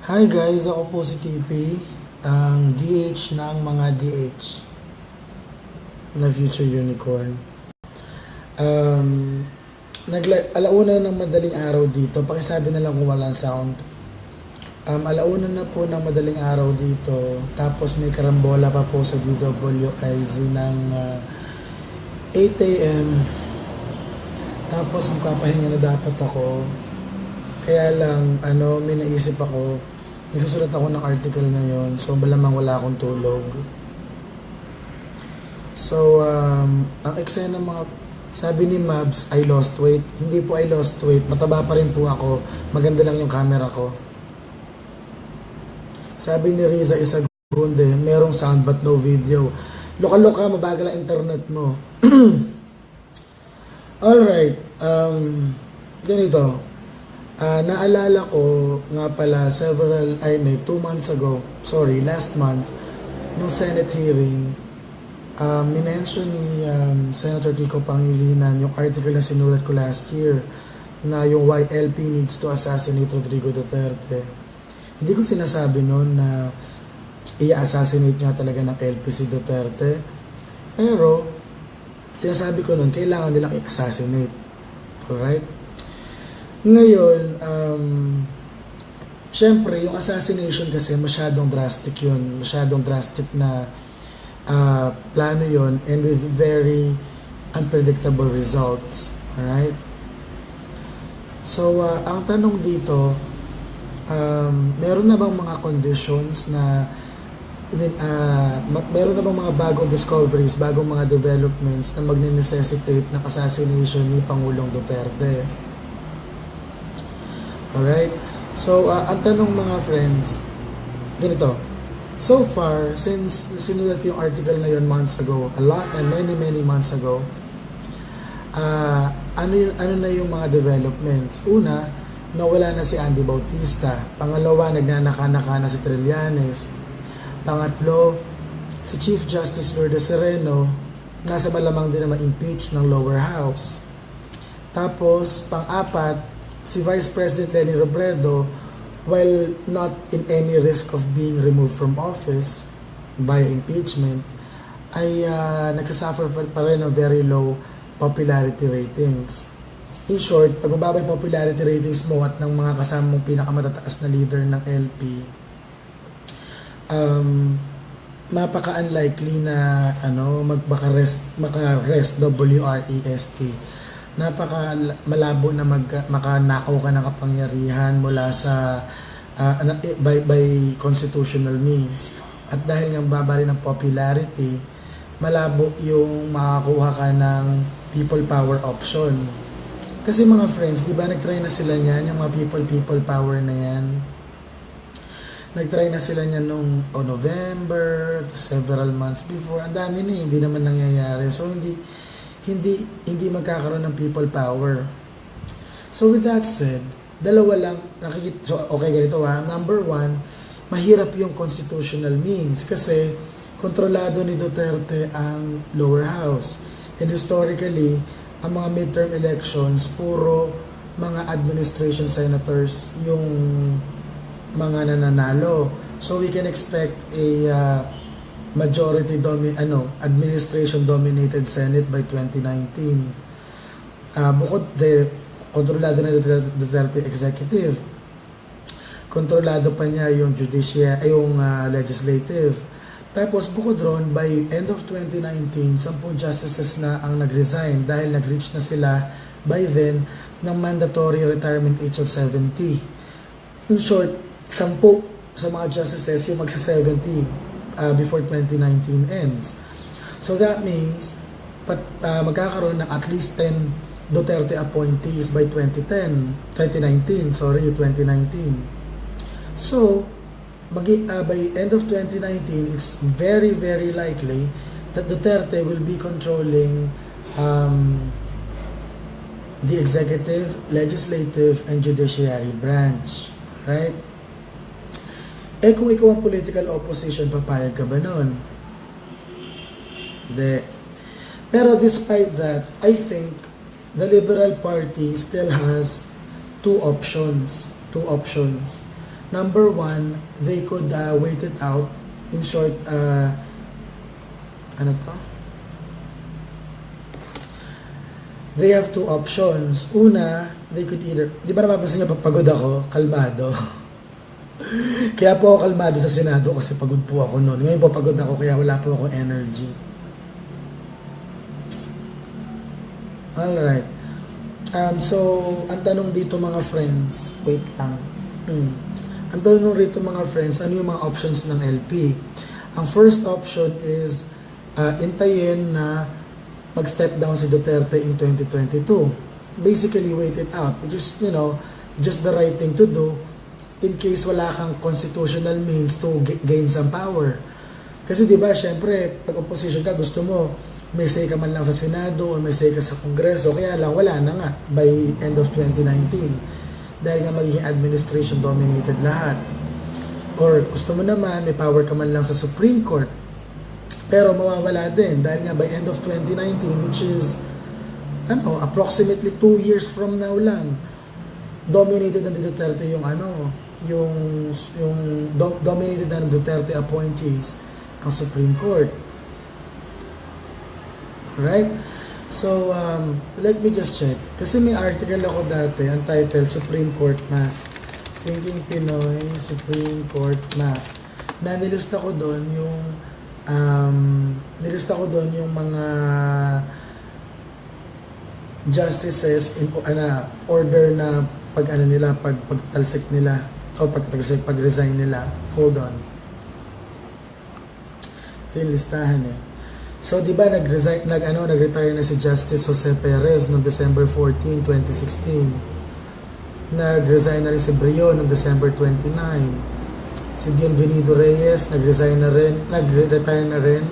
Hi guys, ako po si TP, ang DH ng mga DH na Future Unicorn. Um, alauna ng madaling araw dito, pakisabi na lang kung walang sound. Alauna na po ng madaling araw dito, tapos may karambola pa po sa DWIZ ng 8 a.m. Tapos magpapahinga na dapat ako. Kaya lang, may naisip ako, nagsusulat ako ng article ngayon, so malamang wala akong tulog. So, ang eksena ng mga, sabi ni Mabs, I lost weight. Hindi po I lost weight, mataba pa rin po ako, maganda lang yung camera ko. Sabi ni Riza Isagunde, merong sound but no video. Loka-loka, mabagal ang internet mo. Alright, ganito. Naalala ko nga pala last month, nung Senate hearing, minention ni Senator Kiko Pangilinan yung article na sinulat ko last year na yung why LP needs to assassinate Rodrigo Duterte. Hindi ko sinasabi noon na i-assassinate nga talaga ng LP si Duterte, pero sinasabi ko noon kailangan nilang i-assassinate. Alright? Ngayon, syempre, yung assassination kasi masyadong drastic yun. Masyadong drastic na plano yun and with very unpredictable results. Alright? So, ang tanong dito, meron na bang mga conditions na meron na bang mga bagong discoveries, bagong mga developments na magne-necessitate ng assassination ni Pangulong Duterte? Alright? So, ang tanong mga friends, ganito. So far, since sinulat ko yung article na yun months ago, many months ago, ano na yung mga developments? Una, nawala na si Andy Bautista. Pangalawa, nagnanaka-naka na si Trillanes. Pangatlo, si Chief Justice Lourdes Sereno, nasa malamang din na ma-impeach ng lower house. Tapos, pang-apat, si Vice President Leni Robredo, while not in any risk of being removed from office via impeachment, ay nagsasuffer pa rin ng very low popularity ratings. In short, pag mababa yung popularity ratings mo at ng mga kasamang pinakamatataas na leader ng LP, mapaka-unlikely na maka-rest, W-R-E-S-T. Napaka malabo na makanakaw ka ng kapangyarihan mula sa by constitutional means. At dahil nga baba rin ng popularity, malabo yung makakuha ka ng people power option. Kasi mga friends, di ba nagtry na sila niyan, yung mga people power na yan. Nagtry na sila niyan nung November, several months before. Ang dami na hindi naman nangyayari. So hindi magkakaroon ng people power. So with that said, dalawa lang so okay, ganito Number one, mahirap yung constitutional means kasi kontrolado ni Duterte ang lower house. And historically, ang mga midterm elections, puro mga administration senators yung mga nananalo. So we can expect a majority administration dominated Senate by 2019. Bukod kontrolado na Duterte executive, kontrolado pa niya yung legislative. Tapos bukod ron, by end of 2019, 10 justices na ang nag-resign dahil nag-reach na sila by then ng mandatory retirement age of 70. In short, 10 sa mga justices yung magsa-70 before 2019 ends. So that means magkakaroon ng at least 10 Duterte appointees by 2019. So by end of 2019, it's very likely that Duterte will be controlling the executive, legislative, and judiciary branch. Right? Kung ikaw ang political opposition, papayag ka ba nun? Hindi. Pero despite that, I think the Liberal Party still has two options. Number one, they could wait it out. In short, ano to? They have two options. Una, they could either, di ba napapansin niyo pag pagod ako, kalmado. Kaya po ako kalmado sa Senado kasi pagod po ako noon. Ngayon po pagod ako kaya wala po akong energy. Alright. So, ang tanong dito mga friends, wait lang. Ang tanong rito mga friends, ano yung mga options ng LP? Ang first option is intayin na mag-step down si Duterte in 2022. Basically, wait it out. Which is, just the right thing to do in case wala kang constitutional means to gain some power. Kasi di ba, syempre, pag opposition ka, gusto mo, may say ka man lang sa Senado o may say ka sa Kongreso, kaya lang wala na nga by end of 2019. Dahil nga magiging administration dominated lahat. Or gusto mo naman, may power ka man lang sa Supreme Court. Pero mawawala din dahil nga by end of 2019, which is approximately 2 years from now lang, dominated na ni Duterte dominated na ng Duterte appointees ang Supreme Court. Alright? So, let me just check. Kasi may article ako dati, ang title, Supreme Court Math. Thinking Pinoy, Supreme Court Math. Na nilista ko doon yung mga justices in order na pagtalsik nila o pag-resign nila. Hold on. Ito yung listahan So, di ba nag-retire na si Justice Jose Perez noong December 14, 2016. Nag-resign na rin si Brio noong December 29. Si Bienvenido Reyes nag-retire na rin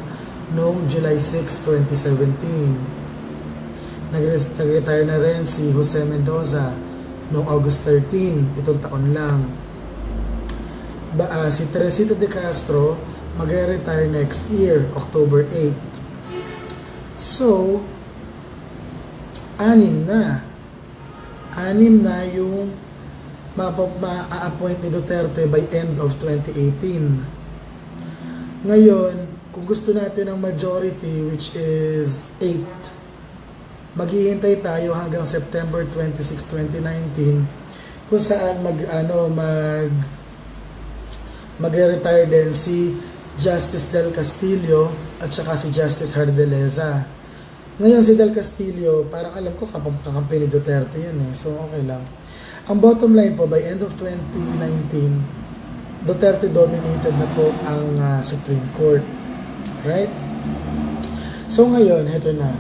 noong July 6, 2017. Nag-retire na rin si Jose Mendoza noong August 13, itong taon lang. Si Teresita de Castro magre-retire next year, October 8. So, anim na yung ma-appoint ni Duterte by end of 2018. Ngayon, kung gusto natin ng majority, which is 8, maghihintay tayo hanggang September 26, 2019, kung saan magre-retire din si Justice Del Castillo at saka si Justice Hardeleza. Ngayon si Del Castillo, parang alam ko kakampi ni Duterte yun So okay lang. Ang bottom line po, by end of 2019, Duterte dominated na po ang Supreme Court. Right? So ngayon, heto na.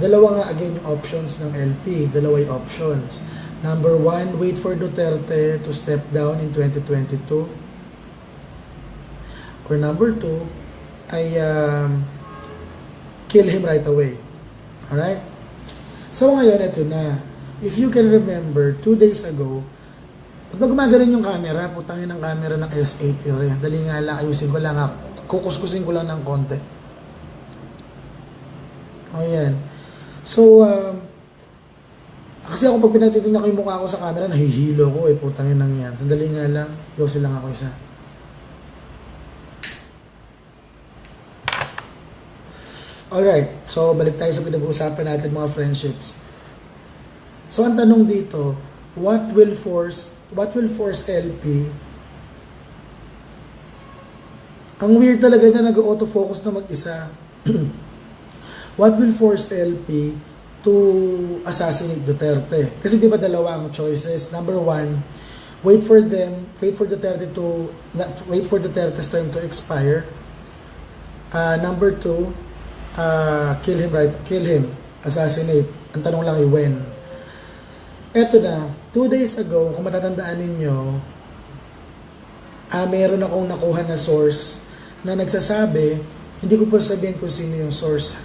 Dalawa nga again yung options ng LP. Dalawa yung options. Number 1, wait for Duterte to step down in 2022. Or number 2, ay kill him right away. Alright? So ngayon, ito na. If you can remember, 2 days ago, pag gumaganon yung camera, putangin ng camera ng S8 area. Dali nga lang, ayusin ko lang, kukuskusin ko lang ng konti. O yan. So, kasi ako pag pinatitignan ko yung mukha ko sa camera, nahihilo ko putangin ng yan. Dali nga lang, yosin lang ako isa. Alright, so balik tayo sa pinag-uusapan natin mga friendships. So ang tanong dito, what will force LP? Ang weird talaga niya nag-autofocus na mag-isa. What will force LP to assassinate Duterte? Kasi di ba dalawa ang choices? Number 1, wait for Duterte's term to expire. Number 2, kill him, assassinate. Ang tanong lang ay when. Eto na, 2 days ago, kung matatandaan ninyo, meron akong nakuha na source na nagsasabi, hindi ko po sabihin kung sino yung source,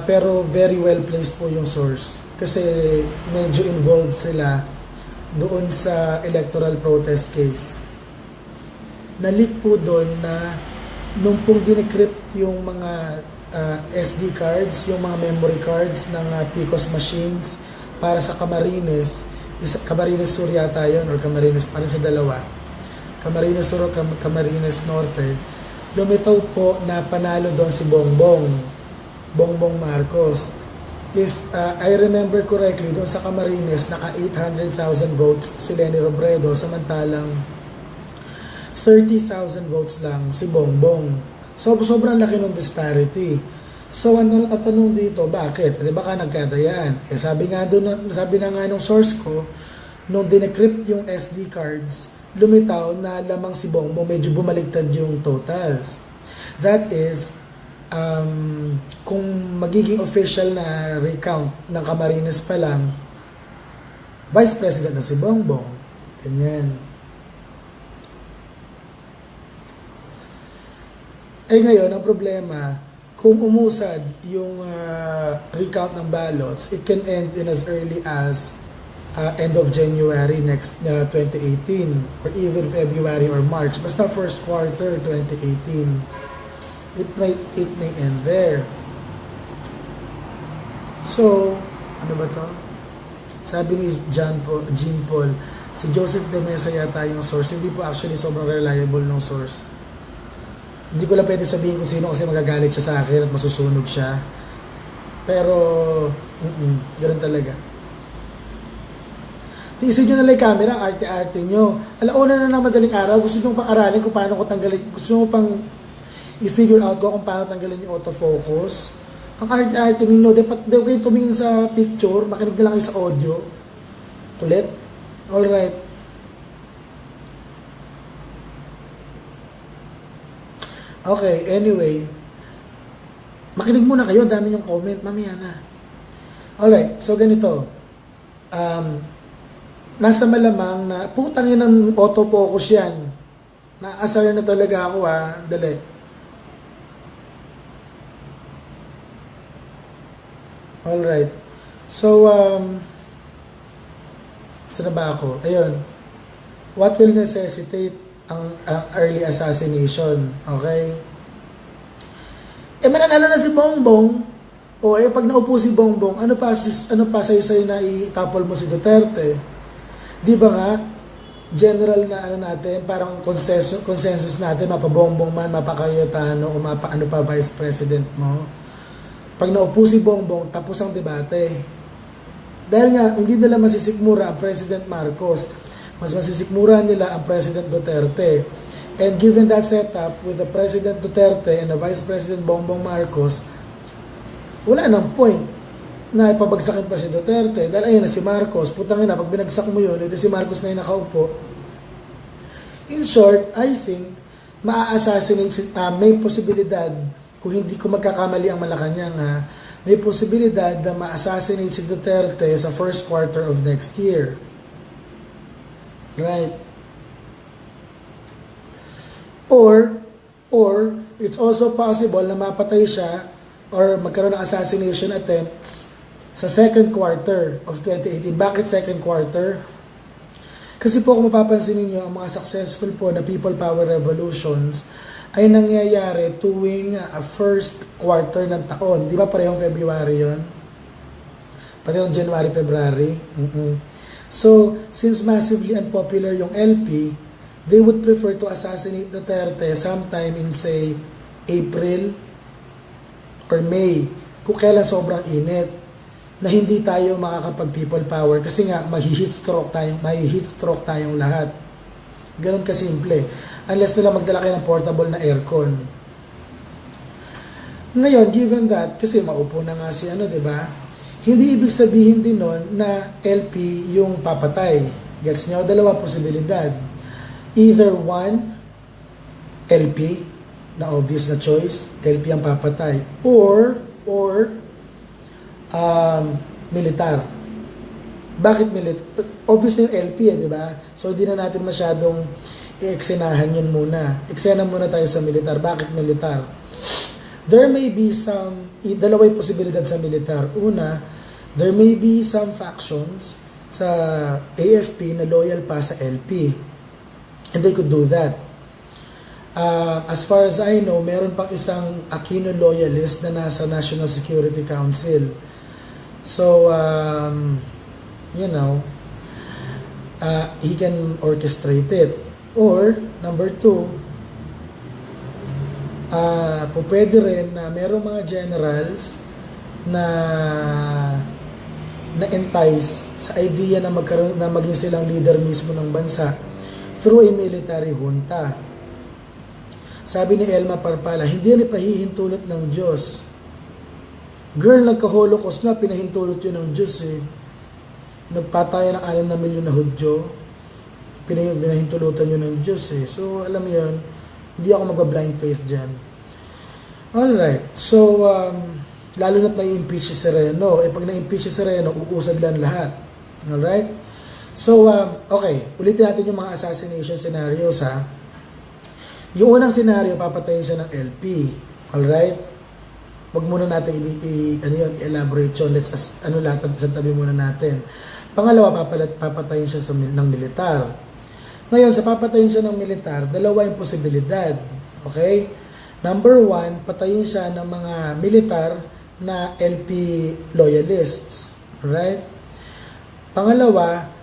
pero very well placed po yung source. Kasi medyo involved sila doon sa electoral protest case. Nalik po doon na nung pong dinecrypt yung mga SD cards, yung mga memory cards ng PCOS machines para sa Camarines, Camarines Sur yata yun, or Camarines, parang sa dalawa. Camarines Sur o Camarines Norte. Lumitaw po na panalo doon si Bongbong Marcos. If I remember correctly, doon sa Camarines, naka 800,000 votes si Leni Robredo, samantalang 30,000 votes lang si Bongbong. So, sobrang laki ng disparity. So, ang tanong dito, bakit? Baka nagkadayaan. Sabi na nga nung source ko, nung dinecrypt yung SD cards, lumitaw na lamang si Bongbong, medyo bumaligtad yung totals. That is, kung magiging official na recount ng Camarines pa lang, Vice President na si Bongbong. Ganyan. Ngayon, ang problema, kung umusad yung recount ng ballots, it can end in as early as end of January next 2018, or even February or March. Basta first quarter 2018. It may end there. So, ano ba to? Sabi ni Jean Paul, si Joseph de Mesa yata yung source. Hindi po actually sobrang reliable ng source. Hindi ko lang pwede sabihin kung sino kasi magagalit siya sa akin at masusunog siya. Pero, ganoon talaga. Tiisin nyo na lang yung camera, arte-arte nyo. Alauna na madaling araw, gusto nyo pang aralin kung paano ko tanggalin, gusto nyo pang i-figure out ko kung paano tanggalin yung autofocus. Ang arte-arte ninyo, dapat kayo tumingin sa picture, makinig na lang kayo sa audio. Tulit? Alright. Okay, anyway. Makinig muna kayo, dami yung comment, mamaya na. Alright, so ganito. Nasa malamang na, putang yun ng autofocus yan. Naasar na talaga ako dali. Alright. So, saan na ba ako? Ayun. What will necessitate ang early assassination? Okay? Mananalo na si Bongbong. Pag naupo si Bongbong, ano pa saysay na itapol mo si Duterte? Di ba nga, general na natin, parang consensus natin, mapa-Bongbong man, mapa-Cayetano, o mapa-ano pa vice president mo. Pag naupo si Bongbong, tapos ang debate. Dahil nga, hindi nila masisikmura ang President Marcos. Mas masisikmura nila ang President Duterte. And given that setup, with the President Duterte and the Vice President Bongbong Marcos, wala nang point na ipabagsakin pa si Duterte. Dahil ayun na si Marcos, putang ina, pag binagsak mo yun, ito si Marcos na yung nakaupo. In short, I think, maa-assassinate, may posibilidad, kung hindi ko magkakamali ang Malacanang, may posibilidad na ma-assassinate si Duterte sa first quarter of next year. Right? Or it's also possible na mapatay siya or magkaroon ng assassination attempts sa second quarter of 2018. Bakit second quarter? Kasi po kung mapapansin niyo ang mga successful po na people power revolutions ay nangyayari tuwing first quarter ng taon. Di ba parehong February yon? Parehong January, February. So, since massively unpopular yung LP, they would prefer to assassinate Duterte sometime in, say, April or May, kung kailan sobrang init, na hindi tayo makakapag-people power kasi nga mahi-heat stroke tayong lahat. Ganun kasimple. Unless nila magdala kayo ng portable na aircon. Ngayon, given that, kasi maupo na nga si diba? Hindi ibig sabihin din nun na LP yung papatay. Gets nyo? Dalawa posibilidad. Either one, LP, na obvious na choice, LP ang papatay. Or militar. Bakit militar? Obviously yung LP di ba? So hindi na natin masyadong i-eksenahan yun muna. Eksena muna tayo sa militar. Bakit militar? There may be dalaway posibilidad sa militar. Una, there may be some factions sa AFP na loyal pa sa LP. And they could do that. As far as I know, meron pang isang Aquino loyalist na nasa National Security Council. So, he can orchestrate it. Or, number two, pwede rin na merong mga generals na na-entice sa idea na maging silang leader mismo ng bansa through a military junta. Sabi ni Elma Parpala, hindi yan ipahihintulot ng Diyos. Girl, nagka-holocaust na, pinahintulot yun ng Diyos eh. Nagpataya ng 6 na milyon na Hudyo, pinahintulutan yun ng Diyos eh. So, alam mo yun, hindi ako magba-blind faith dyan. Alright, so, lalo na't may impeach si Sereno. Pag na-impeach si Sereno, uusad lang lahat. Alright? So, okay, ulitin natin yung mga assassination scenarios ha. Yung unang scenario, papatayin siya ng LP. Alright? Wag muna natin i-elaborate yun. Let's, tabi muna natin. Pangalawa, papatayin siya ng militar. Ngayon, sa papatayin siya ng militar, dalawa yung posibilidad. Okay? Number one, patayin siya ng mga militar na LP loyalists. Alright? Pangalawa,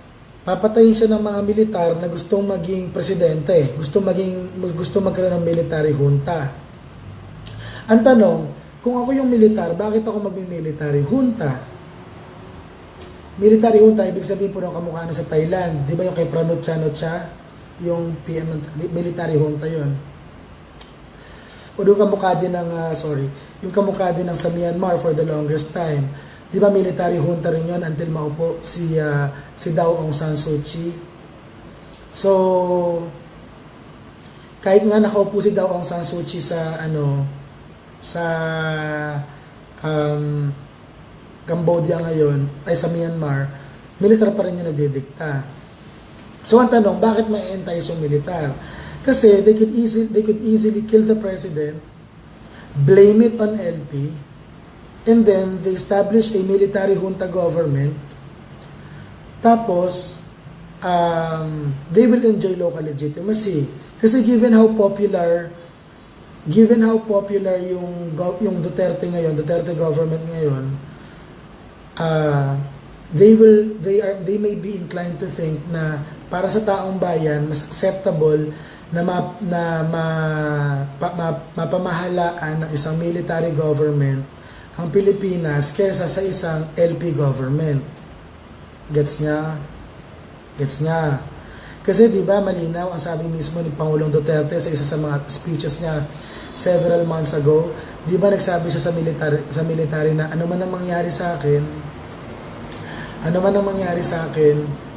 papatayin siya ng mga militar na gustong maging presidente, gusto magkaroon ng military junta. Ang tanong, kung ako yung militar, bakit ako mag-military junta? Military junta, ibig sabihin po ng kamukha sa Thailand. Di ba yung kay Pranut Chanotcha? Yung PM ng military junta yon. O yung kamukha din ng, yung kamukha din ng sa Myanmar for the longest time. Di ba military junta rin yun until maupo si Daw Aung San Suu Kyi. So, kahit nga nakaupo si Daw Aung San Suu Kyi sa Cambodia ngayon, ay sa Myanmar, militar pa rin yung nagdidikta. So ang tanong, bakit may entice yung militar? Kasi they could easily kill the president, blame it on LP, and then they establish a military junta government. Tapos, they will enjoy local legitimacy. Kasi given how popular yung Duterte ngayon, Duterte government ngayon, they may be inclined to think na para sa taong bayan mas acceptable na mapamahalaan ng isang military government ang Pilipinas kaysa sa isang LP government. Gets niya? Kasi 'di ba malinaw ang sabi mismo ni Pangulong Duterte sa isa sa mga speeches niya several months ago, 'di ba nagsabi siya sa military na ano man ang mangyari sa akin,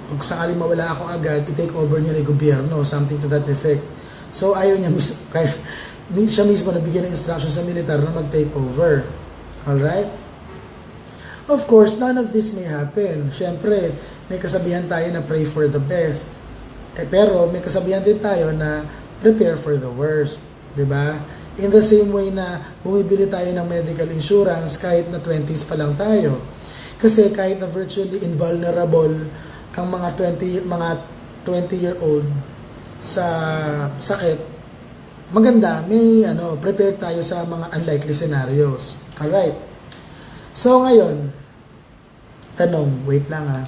pag sakaling mawala ako agad, i-take over niyo ng gobyerno, something to that effect. So ayaw niya siya mismo nabigyan ng instruction sa militar na mag-take over. Alright? Of course, none of this may happen. Siyempre, may kasabihan tayo na pray for the best. Pero may kasabihan din tayo na prepare for the worst. 'Di ba? In the same way na bumibili tayo ng medical insurance kahit na 20s pa lang tayo. Kasi kahit na virtually invulnerable ang mga 20-year-old sa sakit, maganda, may prepare tayo sa mga unlikely scenarios. Alright. So ngayon, tanong, wait lang ha.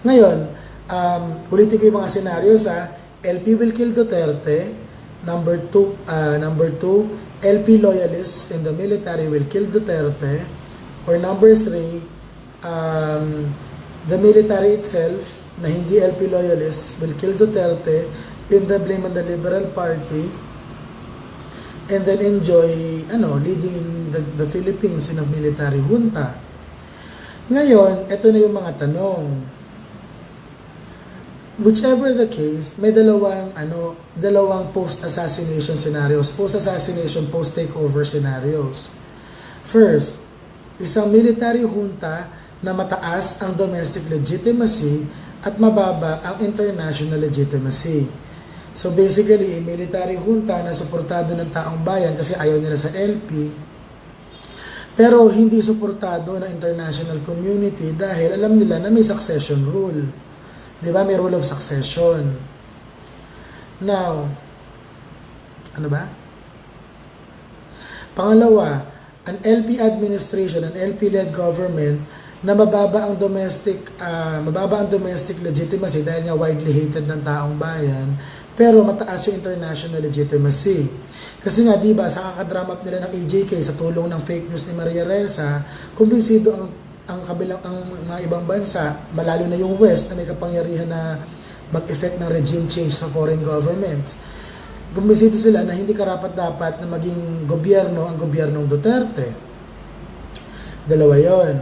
Ngayon, ulitin ko yung mga scenarios ha. LP will kill Duterte. Number two, LP loyalists in the military will kill Duterte. Or number 3, the military itself, na hindi LP loyalists, will kill Duterte, pin the blame on the Liberal Party, and then enjoy, leading the Philippines in a military junta. Ngayon, ito na yung mga tanong. Whichever the case, may dalawang post-assassination scenarios, post-assassination, post-takeover scenarios. First, isang military junta na mataas ang domestic legitimacy at mababa ang international legitimacy. So basically, a military junta na suportado ng taong bayan kasi ayaw nila sa LP, pero hindi suportado ng international community dahil alam nila na may succession rule. Diba? May rule of succession. Now, ano ba? Pangalawa, an LP administration, an LP-led government na mababa ang domestic legitimacy dahil nga widely hated ng taong bayan, pero mataas yung international legitimacy. Kasi nga, di ba, sa kakadrum up nila ng AJK sa tulong ng fake news ni Maria Ressa, kumbinsido ang mga ibang bansa, malalo na yung West na may kapangyarihan na mag-effect ng regime change sa foreign governments. Kumbinsido sila na hindi karapat-dapat na maging gobyerno ang gobyernong Duterte. Dalawa yon.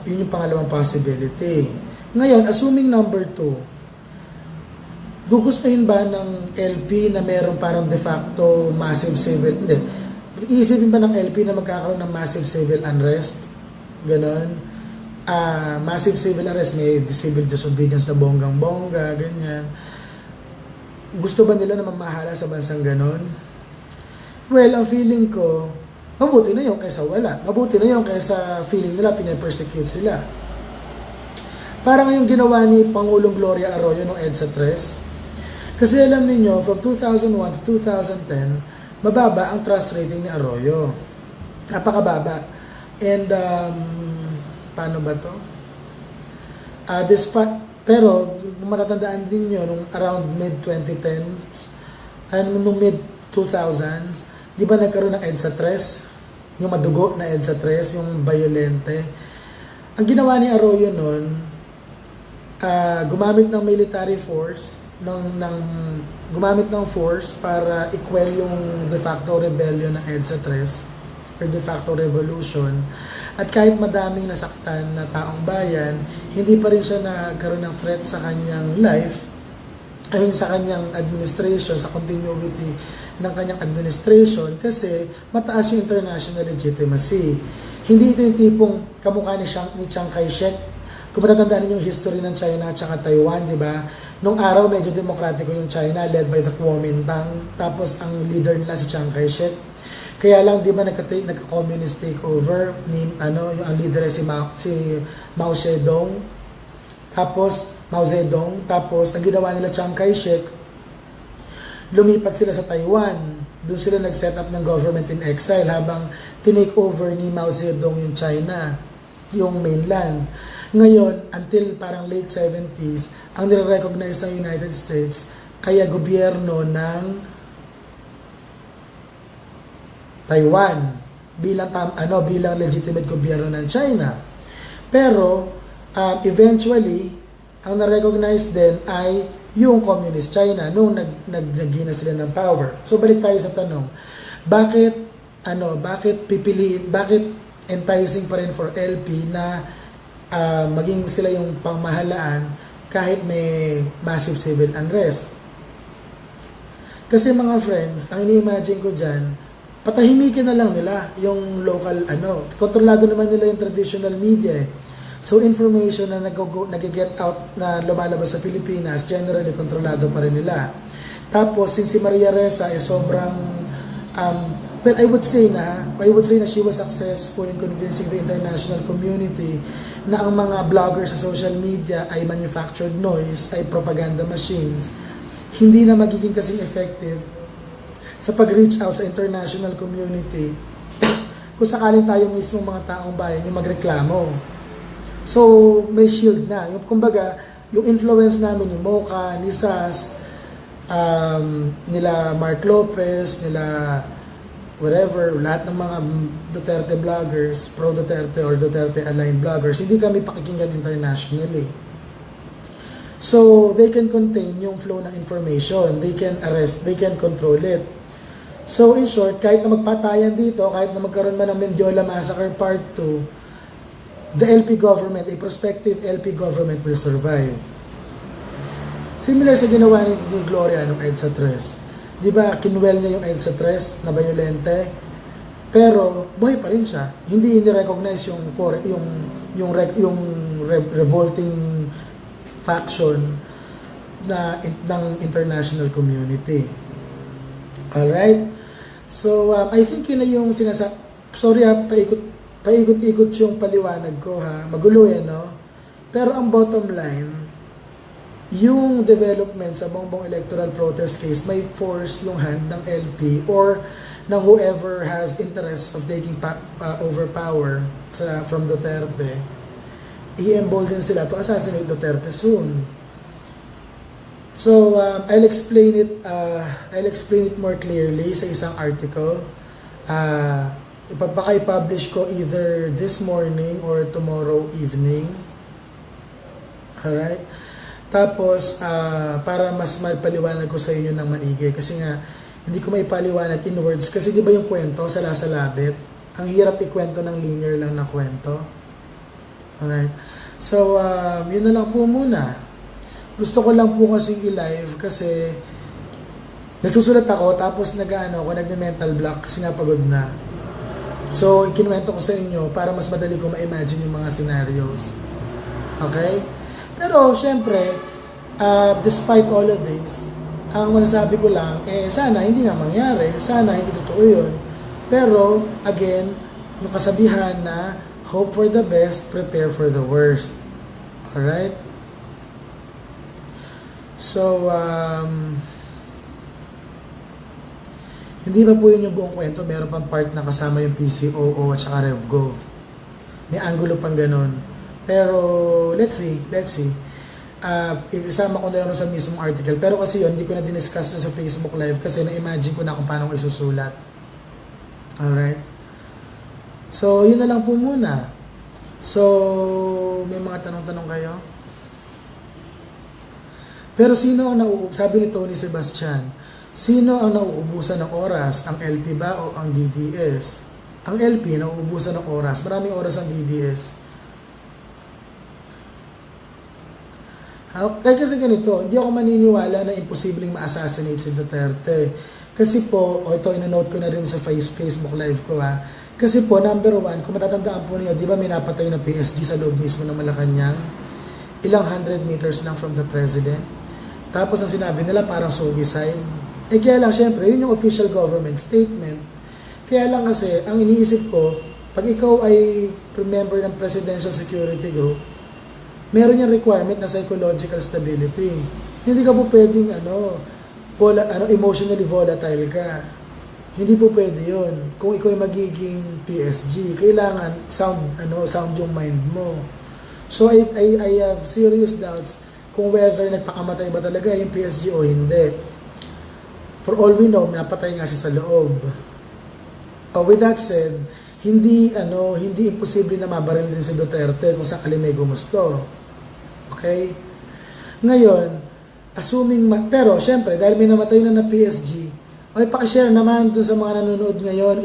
Yun yung pangalawang possibility. Ngayon, assuming number 2, gugustuhin ba ng LP na meron parang de facto massive civil, hindi, iisipin ba ng LP na magkakaroon ng massive civil unrest? Ganon. Massive civil unrest, may civil disobedience na bonggang-bongga, ganyan. Gusto ba nila na mamahala sa bansang ganon? Well, ang feeling ko, mabuti na yun kaysa wala. Mabuti na yun kaysa feeling nila pinapersecute sila. Parang yung ginawa ni Pangulong Gloria Arroyo nung EDSA 3. Kasi alam niyo from 2001 to 2010, mababa ang trust rating ni Arroyo. Napakababa. And, paano ba to? Pero, matatandaan din nyo, nung around mid-2010s, nung mid-2000s, di ba nagkaroon ng EDSA 3? Yung madugo na EDSA 3, yung violente. Ang ginawa ni Arroyo nun, gumamit ng military force, gumamit ng force para ikwel yung de facto rebellion ng EDSA 3 or de facto revolution. At kahit madaming nasaktan na taong bayan, hindi pa rin siya nagkaroon ng threat sa kanyang life, sa kanyang administration, sa continuity ng kanyang administration, kasi mataas yung international legitimacy. Hindi ito yung tipong kamukha ni Chiang Kai-shek. Kung matatandaan niyo yung history ng China at saka Taiwan, di ba? Nung araw, medyo demokratiko yung China, led by the Kuomintang. Tapos, ang leader nila si Chiang Kai-shek. Kaya lang, di ba, nagka-communist takeover ni, yung ang leader si Mao Zedong. Tapos, ang ginawa nila Chiang Kai-shek, lumipat sila sa Taiwan. Doon sila nag-set up ng government in exile habang tinake over ni Mao Zedong yung China, yung mainland. Ngayon, until parang late 70s, ang nire-recognize ng United States ay gobyerno ng Taiwan bilang legitimate gobyerno ng China. Pero eventually ang na-recognize din ay yung communist China nung naggina sila ng power. So balik tayo sa tanong, bakit enticing pa rin for LP na maging sila yung pangmahalaan kahit may massive civil unrest? Kasi mga friends, ang ini-imagine ko dyan, patahimikin na lang nila yung local, kontrolado naman nila yung traditional media. So information na nag-get out na lumalabas sa Pilipinas, generally kontrolado pa rin nila. Tapos, since si Maria Ressa ay sobrang, well, I would say na she was successful in convincing the international community na ang mga bloggers sa social media ay manufactured noise, ay propaganda machines, hindi na magiging kasing effective sa pag-reach out sa international community kung sakaling tayo mismo mga taong bayan yung magreklamo. So, may shield na. Kumbaga, yung influence namin ni Mocha, ni Sas, nila Mark Lopez, nila whatever, lahat ng mga Duterte vloggers, pro-Duterte or Duterte-aligned vloggers, hindi kami pakikinggan internationally. So, they can contain yung flow ng information. They can arrest, they can control it. So, in short, kahit na magpatayan dito, kahit na magkaroon man ng Mendiola Massacre Part 2, the LP government, a prospective LP government will survive. Similar sa ginawa ni Gloria nung EDSA 3. Di ba, kinwell niya yung EDSA 3 na violente, pero buhay pa rin siya. Hindi ni-recognize yung revolting faction ng international community. Alright? So, I think yun na yung sorry paikot-ikot yung paliwanag ko ha. Magulo yan, no? Pero ang bottom line, yung development sa Bongbong electoral protest case may force yung hand ng LP or na whoever has interest of taking over power from Duterte, i-embolden sila to assassinate Duterte soon. So I'll explain it more clearly sa isang article. Ipapaka-publish ko either this morning or tomorrow evening. Alright? Tapos, para mas mapaliwanag ko sa inyo ng maigi. Kasi nga, hindi ko maipaliwanag in words. Kasi di ba yung kwento, sala-salabit? Ang hirap ikwento ng linear lang na kwento. Alright? So, yun na lang po muna. Gusto ko lang po kasing i-live kasi nagsusulat ako tapos nagme-mental block kasi nga pagod na. So, ikinuwento ko sa inyo para mas madali ko ma-imagine yung mga scenarios. Okay? Pero, syempre, despite all of this, ang masasabi ko lang, sana hindi nga mangyari, sana hindi totoo yun. Pero, again, yung kasabihan na, hope for the best, prepare for the worst. Alright? So, hindi pa po yun yung buong kwento, meron pang part na kasama yung PCOO at saka RevGov. May angulo pang ganun. Pero, let's see. Isama ko na lang sa mismong article. Pero kasi yun, hindi ko na diniscuss sa Facebook Live kasi na-imagine ko na kung paano ko isusulat. Alright? So, yun na lang po muna. So, may mga tanong-tanong kayo? Pero sino ang sabi ni Tony Sebastian, sino ang nauubusan ng oras? Ang LP ba o ang DDS? Ang LP nauubusan ng oras. Maraming oras ang DDS. Kaya kasi ganito, hindi ako maniniwala na imposibleng ma-assassinate si Duterte. Kasi po, ito ino-note ko na rin sa Facebook Live ko Kasi po, number one, kung matatandaan po niyo, di ba may napatay na PSG sa loob mismo ng Malacanang? Ilang 100 meters lang from the President. Tapos ang sinabi nila parang suicide. Kaya lang, syempre, yun yung official government statement. Kaya lang kasi, ang iniisip ko, pag ikaw ay member ng Presidential Security Group, meron yung requirement na psychological stability. Hindi ka po pwedeng emotionally volatile ka. Hindi po pwede yun. Kung ikaw ay magiging PSG, kailangan sound yung mind mo. So I have serious doubts kung whether nagpakamatay ba talaga yung PSG o hindi. For all we know, napatay nga siya sa loob. With that said, hindi imposible na mabaril din si Duterte kung sakali may gumusto. Okay? Ngayon, pero syempre, dahil may namatay na PSG, pakishare naman dun sa mga nanonood ngayon.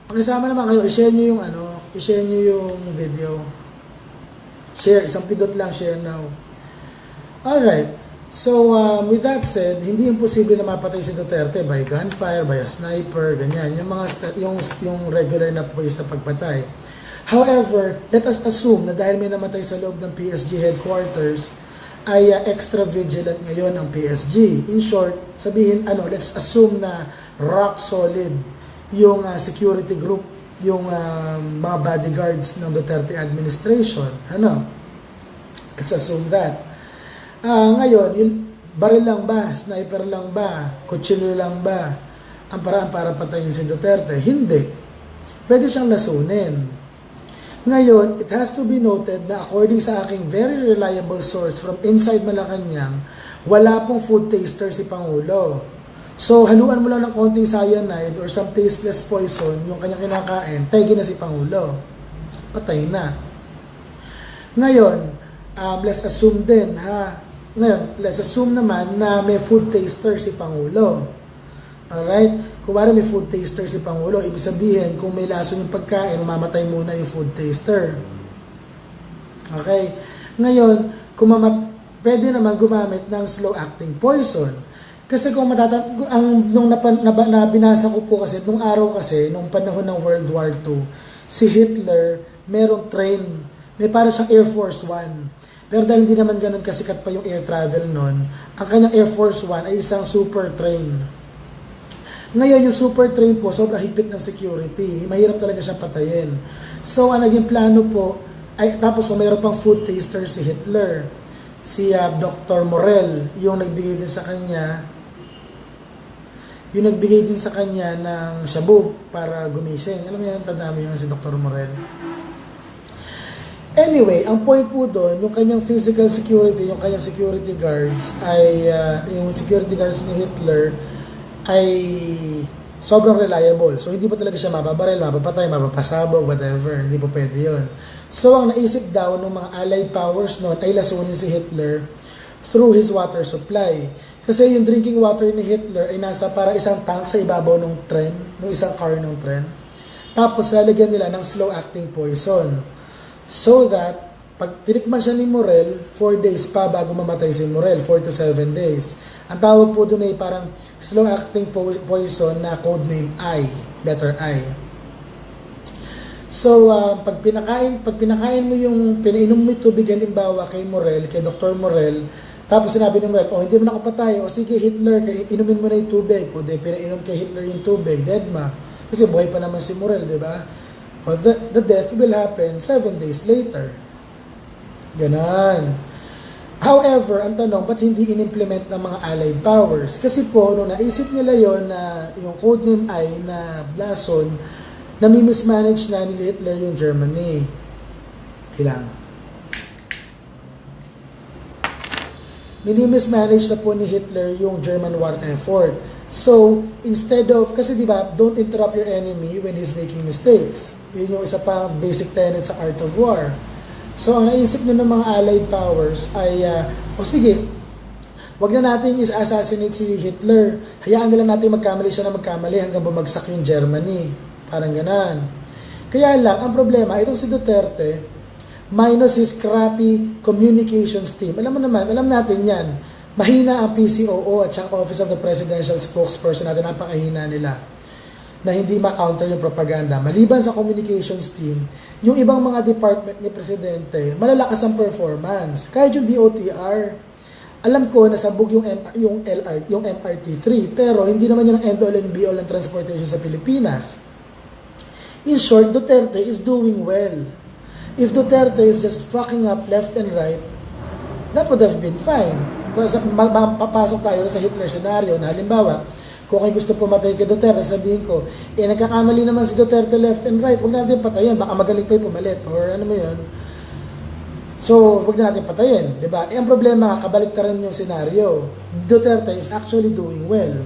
Pakisama naman kayo, i-share nyo yung video. Share, isang pindot lang, share now. Alright. So, with that said, hindi imposible na mapatay si Duterte by gunfire, by a sniper, ganyan. Yung regular na ways na pagpatay. However, let us assume na dahil may namatay sa loob ng PSG headquarters, ay extra vigilant ngayon ang PSG. In short, sabihin, let's assume na rock solid yung security group, yung mga bodyguards ng Duterte administration. Let's assume that. Ngayon, yung baril lang ba, sniper lang ba, kutsilyo lang ba, ang paraan para patayin si Duterte? Hindi. Pwede siyang lasunin. Ngayon, it has to be noted na according sa aking very reliable source from inside Malacanang, wala pong food taster si Pangulo. So, haluan mo lang ng konting cyanide or some tasteless poison yung kanyang kinakain, tagi na si Pangulo. Patay na. Ngayon, let's assume naman na may food taster si Pangulo. Alright? Kung may food taster si Pangulo, ibig sabihin, kung may lason yung pagkain, mamatay muna yung food taster. Okay? Ngayon, pwede naman gumamit ng slow-acting poison. Kasi kung binasa ko po kasi, nung panahon ng World War II, si Hitler, merong train, may para siyang Air Force One. Pero dahil hindi naman ganun kasikat pa yung air travel nun, ang kanyang Air Force One ay isang super train. Ngayon, yung super train po, sobrang higpit ng security. Mahirap talaga siyang patayin. So, ang naging plano po, tapos mayroon pang food taster si Hitler. Si Dr. Morel, yung nagbigay din sa kanya. yung nagbigay din sa kanya ng shabu para gumising. Alam mo yan, tandaan mo yan si Dr. Morel. Anyway, ang point po doon, yung kanyang physical security, yung kanyang security guards ay, yung security guards ni Hitler ay sobrang reliable. So, hindi po talaga siya mababaril, mapapatay, mapapasabog, whatever. Hindi po pwede yun. So, ang naisip daw ng mga Allied powers noon ay lasunin si Hitler through his water supply. Kasi yung drinking water ni Hitler ay nasa para isang tank sa ibabaw ng tren, ng isang car ng tren. Tapos lalagyan nila ng slow-acting poison. So that, pag tinikman siya ni Morel, 4 days pa bago mamatay si Morel, 4 to 7 days. Ang tawag po doon ay parang slow-acting poison na codename I, letter I. So, pag pinakain mo yung, pinainom mo yung tubig, halimbawa kay Morel, kay Dr. Morel, tapos sinabi ni Morel, hindi mo na ako patay. O sige, Hitler, inumin mo na yung tubig. O di, pinainom kay Hitler yung tubig. Dead ma. Kasi buhay pa naman si Morel, di ba? O the death will happen 7 days later. Ganon. However, ang tanong, ba't hindi in-implement ng mga Allied powers? Kasi po, nung naisip nila yon na yung codename I na blason, nami-mismanage na ni Hitler yung Germany. Kailangan. Mini-mismanage na po ni Hitler yung German war effort. So, instead of, kasi di ba, don't interrupt your enemy when he's making mistakes. Yun yung isa pa basic tenet sa art of war. So, ang naisip nyo ng mga Allied powers ay, sige, wag na natin is-assassinate si Hitler. Hayaan na lang natin magkamali siya na magkamali hanggang bumagsak yung Germany. Parang ganan. Kaya lang, ang problema, itong si Duterte, minus his crappy communications team. Alam mo naman, alam natin yan. Mahina ang PCOO at siyang Office of the Presidential Spokesperson natin, napakahina nila na hindi ma-counter yung propaganda. Maliban sa communications team, yung ibang mga department ni Presidente, malalakas ang performance. Kahit yung DOTR, alam ko nasabog yung MRT3, pero hindi naman yun ang end-all and be-all ng transportation sa Pilipinas. In short, Duterte is doing well. If Duterte is just fucking up left and right, that would have been fine. Papasok tayo sa Hitler scenario na halimbawa, kung kayo gusto pumatay kay Duterte, sabihin ko, nagkakamali naman si Duterte left and right, huwag natin patayin, baka magaling pa yung pumalit, or ano mo yun. So, huwag na natin patayin, di ba? Ang problema, kabalik ka rin yung scenario. Duterte is actually doing well.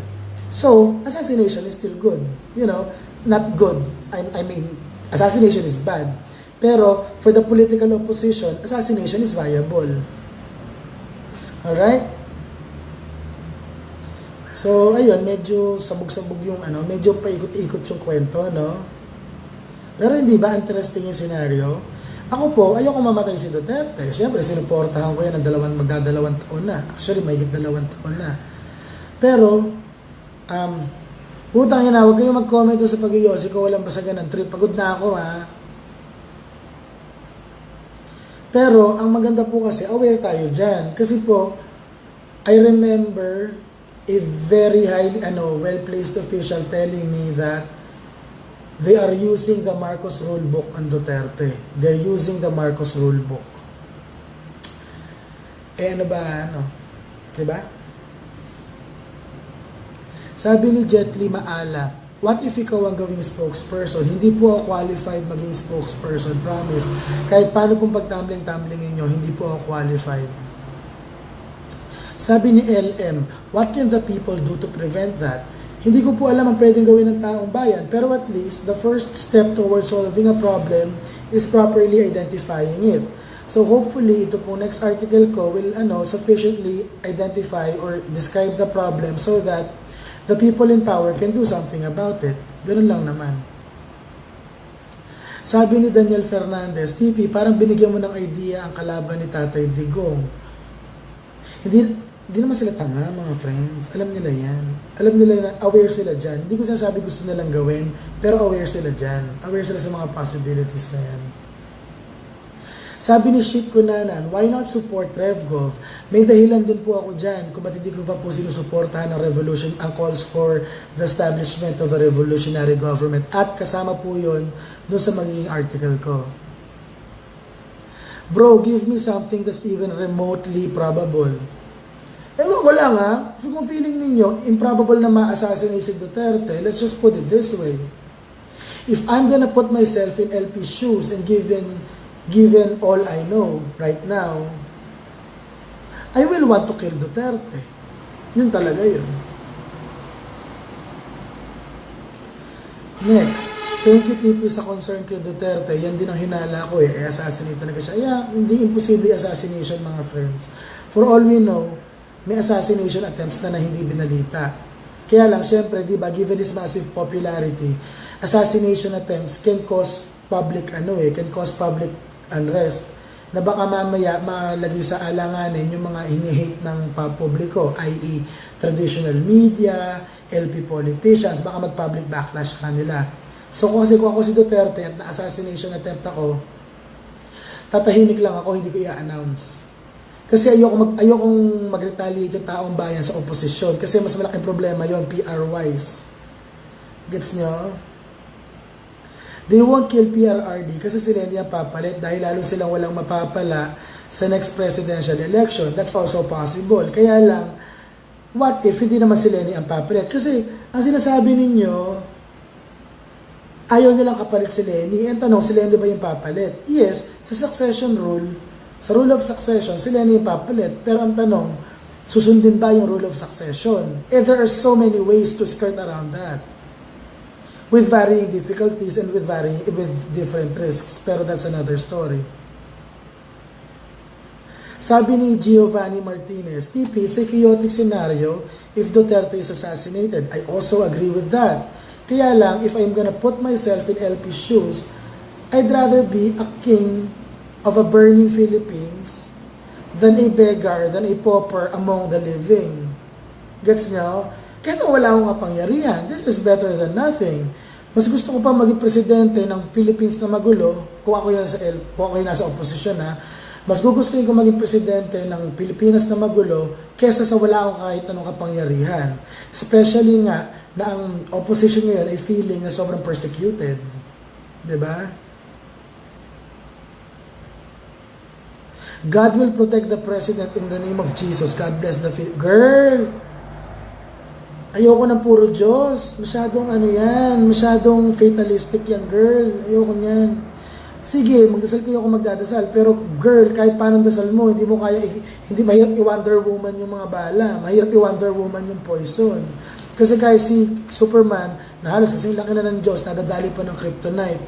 So, assassination is still good. You know, not good. I mean, assassination is bad. Pero, for the political opposition, assassination is viable. Alright? So, ayun, medyo sabog-sabog yung medyo paikot-ikot yung kwento, no? Pero hindi ba interesting yung scenario? Ako po, ayoko mamatay si Duterte. Siyempre, sinuportahan ko yan ng magdadalawang taon na. Actually, mahigit 2 taon na. Pero, putang ina, huwag kayong mag-comment doon sa pag-iyosi ko, walang basagan ng trip. Pagod na ako, ha? Pero, ang maganda po kasi, aware tayo dyan. Kasi po, I remember a very highly, well-placed official telling me that they are using the Marcos rulebook on Duterte. They're using the Marcos rulebook. Diba? Sabi ni Jet Li Maala, what if ikaw ang gawing spokesperson? Hindi po ako qualified maging spokesperson, promise. Kahit paano pong pagtumbling-tumbling ninyo, hindi po ako qualified. Sabi ni LM, what can the people do to prevent that? Hindi ko po alam ang pwedeng gawin ng taong bayan, pero at least the first step towards solving a problem is properly identifying it. So hopefully, ito po next article ko will sufficiently identify or describe the problem so that the people in power can do something about it. Ganun lang naman. Sabi ni Daniel Fernandez, TP, parang binigyan mo ng idea ang kalaban ni Tatay Digong. Hindi naman sila tanga, mga friends. Alam nila yan. Alam nila na aware sila dyan. Hindi ko sinasabi gusto nilang gawin, pero aware sila dyan. Aware sila sa mga possibilities na yan. Sabi ni Sheik Kunanan, why not support RevGov? May dahilan din po ako dyan kung ba't hindi ko pa po sinusuportahan ng revolution, ang calls for the establishment of a revolutionary government. At kasama po yun doon sa magiging article ko. Bro, give me something that's even remotely probable. Ewan ko lang ha, kung feeling ninyo, improbable na ma-assassinate si Duterte, let's just put it this way. If I'm gonna put myself in LP's shoes and given all I know right now, I will want to kill Duterte. Yun talaga yun. Next, thank you TP sa concern kay Duterte. Yan din ang hinala ko assassinate talaga siya. Yeah, hindi imposible assassination mga friends. For all we know, may assassination attempts na hindi binalita. Kaya lang, syempre, di ba, given his massive popularity, assassination attempts can cause public unrest na baka mamaya malagay sa alanganin yung mga hini-hate ng publiko, i.e. traditional media, LP politicians, baka mag-public backlash kanila. So kung ako si Duterte at na-assassination attempt ako, tatahimik lang ako, hindi ko i-announce. Kasi ayokong mag-retaliate yung taong bayan sa oposisyon. Kasi mas malaking problema yon PR-wise. Gets nyo? They won't kill PRRD kasi sila hindi ang papalit dahil lalo silang walang mapapala sa next presidential election. That's also possible. Kaya lang, what if hindi naman si Lenny ang papalit? Kasi ang sinasabi ninyo, ayaw nilang kapalit si Lenny. Ang tanong, si Lenny ba yung papalit? Yes, sa succession rule, sa rule of succession, si Lenny yung papalit. Pero ang tanong, susundin ba yung rule of succession? There are so many ways to skirt around that. With varying difficulties and with different risks. Pero that's another story. Sabi ni Giovanni Martinez, TP, it's a chaotic scenario if Duterte is assassinated. I also agree with that. Kaya lang, if I'm gonna put myself in LP's shoes, I'd rather be a king of a burning Philippines than a beggar, than a pauper among the living. Gets nyo? Kaya wala akong kapangyarihan. This is better than nothing. Mas gusto ko pa maging presidente ng Philippines na magulo kung ako yung nasa oposisyon ha. Mas gugustuhin ko maging presidente ng Pilipinas na magulo kesa sa wala akong kahit anong kapangyarihan. Especially nga na ang opposition ngayon ay feeling na sobrang persecuted. 'Di ba? God will protect the president in the name of Jesus. God bless the girl. Ayoko ng puro Diyos. Masyadong masyadong fatalistic yan, girl. Ayoko niyan. Sige, magdasal kayo kung magdadasal. Pero girl, kahit paano dasal mo, hindi mo kaya, hindi mahirap i-Wonder Woman yung mga bala. Mahirap i-Wonder Woman yung poison. Kasi kahit si Superman, na halos kasing laki na ng Diyos, nadadali pa ng kryptonite.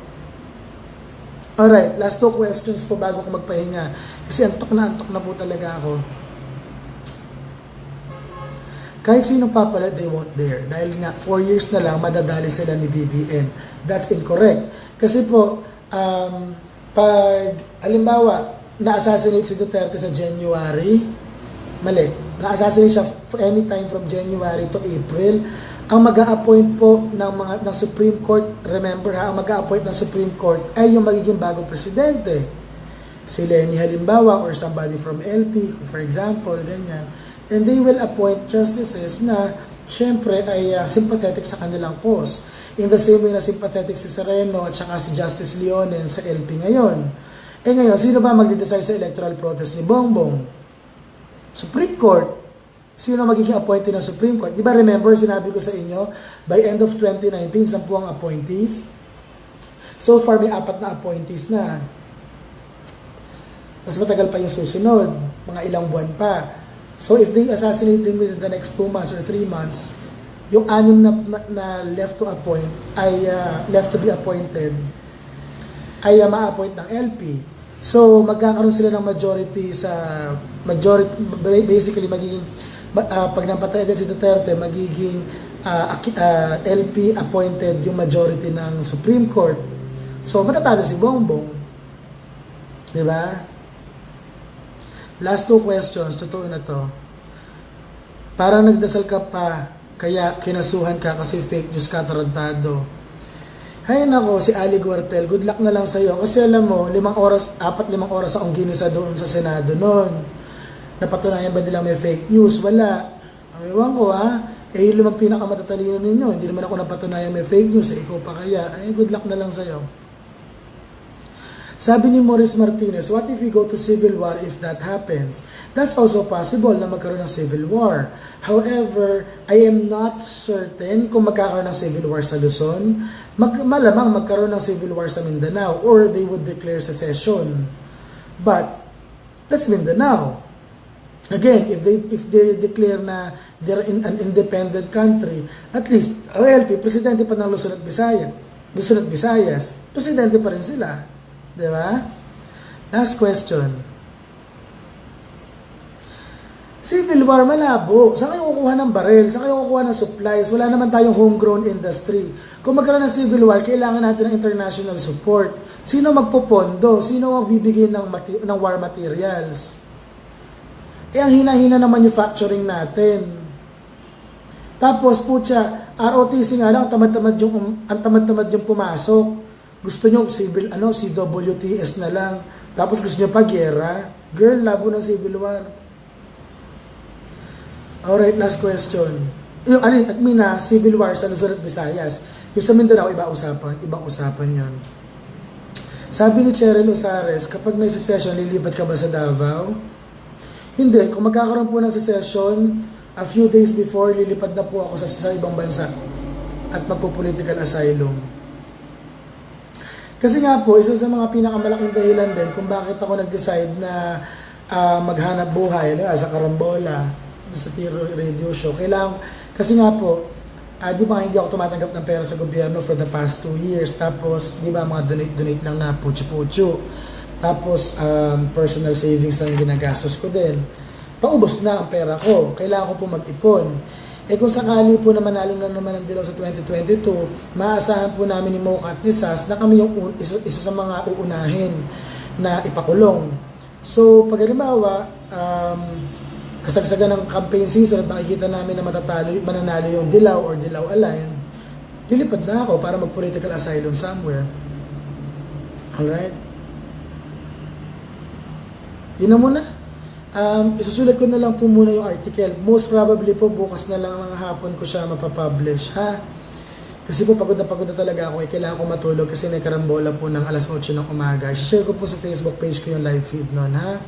Alright, last 2 questions po bago ko magpahinga. Kasi antok na po talaga ako. Kahit sino papalit, they won't dare. Dahil nga, 4 years na lang, madadali sila ni BBM. That's incorrect. Kasi po, pag, halimbawa, na-assassinate si Duterte sa January, mali. Na-assassinate siya anytime from January to April. Ang mag-a-appoint po ng Supreme Court, remember ha, ang mag-a-appoint ng Supreme Court ay yung magiging bagong presidente. Si Lenny halimbawa, or somebody from LP, for example, ganyan. And they will appoint justices na syempre ay sympathetic sa kanilang cause. In the same way na sympathetic si Sereno at saka si Justice Leonen sa LP ngayon. Eh ngayon, sino ba magde-decide sa electoral protest ni Bongbong? Supreme Court. Sino magiging appointee ng Supreme Court? Di ba remember, sinabi ko sa inyo, by end of 2019, 10 ang appointees. So far, may 4 na appointees na. Mas matagal pa yung susunod. Mga ilang buwan pa. So if they assassinate him within the next 2 months or 3 months, yung 6 na left to appoint ay left to be appointed ay ma-appoint ng LP. So magkakaroon sila ng majority, basically magiging pag napatay agad si Duterte, magiging LP appointed yung majority ng Supreme Court. So matatalo si Bongbong. 'Di ba? Last 2 questions, totoo na to. Parang nagdasal ka pa, kaya kinasuhan ka kasi fake news ka, tarantado. Hay nako, si Ali Guartel, good luck na lang sa'yo. Kasi alam mo, 4-5 oras akong ginisa doon sa Senado noon. Napatunayan ba nila may fake news? Wala. Ewan ko yung 5 pinakamatatalino ninyo, hindi naman ako napatunayan may fake news. Ikaw pa kaya? Good luck na lang sa'yo. Sabi ni Maurice Martinez, what if we go to civil war if that happens? That's also possible na magkaroon ng civil war. However, I am not certain kung magkakaroon ng civil war sa Luzon. Malamang magkaroon ng civil war sa Mindanao or they would declare secession. But that's Mindanao. Again, if they declare na they're in an independent country, at least, OLP, presidente pa ng Luzon at Visayas, presidente pa rin sila. Diba? Last question. Civil war, malabo. Saan kayo kukuha ng baril? Saan kayo kukuha ng supplies? Wala naman tayong homegrown industry. Kung magkaroon ng civil war, kailangan natin ng international support. Sino magpopondo? Sino magbibigay ng war materials? Ang hina-hina ng manufacturing natin. Tapos putya, ROTC nga lang, ang tamad-tamad yung pumasok. Gusto nyo civil, CWTS na lang. Tapos gusto nyo pa gera. Girl, labo ng civil war. Alright, last question. Yung civil war sa Luzon at Visayas. Yung sa Mindanao, ibang usapan yon. Sabi ni Cheryl Osares, kapag may secession, lilipat ka ba sa Davao? Hindi, kung magkakaroon po ng secession, a few days before, lilipad na po ako sa ibang bansa at magpo-political asylum. Kasi nga po, isa sa mga pinakamalaking dahilan din kung bakit ako nag-decide na maghanap buhay sa Karambola, sa Tiro Radio Show. Kasi nga po, di ba hindi ako tumatanggap ng pera sa gobyerno for the past 2 years. Tapos, di ba mga donate lang na pucho-pucho. Tapos, personal savings lang ginagastos ko din. Paubos na ang pera ko. Kailangan ko po mag-ipon. Kung sakali po na manalo na naman ang dilaw sa 2022, maasahan po namin ni Mocha at ni Sas na kami yung isa sa mga uunahin na ipakulong. So, pag halimbawa, kasagsagan ng campaign season at makikita namin na mananalo yung dilaw or dilaw align, lilipad na ako para mag-political asylum somewhere. Alright? Yun na muna. Isusulat ko na lang po muna yung article. Most probably po bukas na lang ng hapon ko siya mapapublish, ha? Kasi po pagod na talaga ako. Kailangan ko matulog kasi may karambola po ng alas 8 ng umaga. Share ko po sa Facebook page ko yung live feed nun, ha?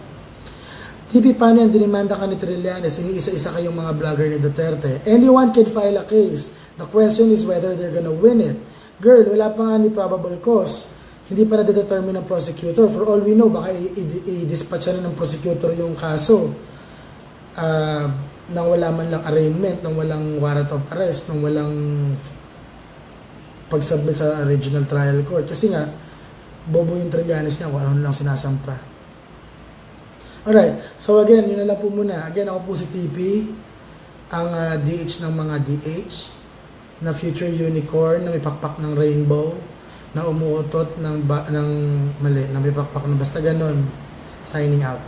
TV, paano yan? Dinimanda ka ni Trillanes. Iniisa-isa kayong mga vlogger ni Duterte. Anyone can file a case. The question is whether they're gonna win it. Girl, wala pa nga ni probable cause. Hindi pa na-determine ng prosecutor. For all we know, baka i-dispatch na ng prosecutor yung kaso nang wala man lang arraignment, nang walang warrant of arrest, nang walang pag-submit sa regional trial court. Kasi nga, bobo yung Trillanes niya kung ano lang sinasampa. Alright, so again, yun na lang po muna. Again, ako po si TP, ang DH ng mga DH, na future unicorn, na may pakpak ng rainbow, na umuutot ng mali, na may pakpak na basta ganon. Signing out.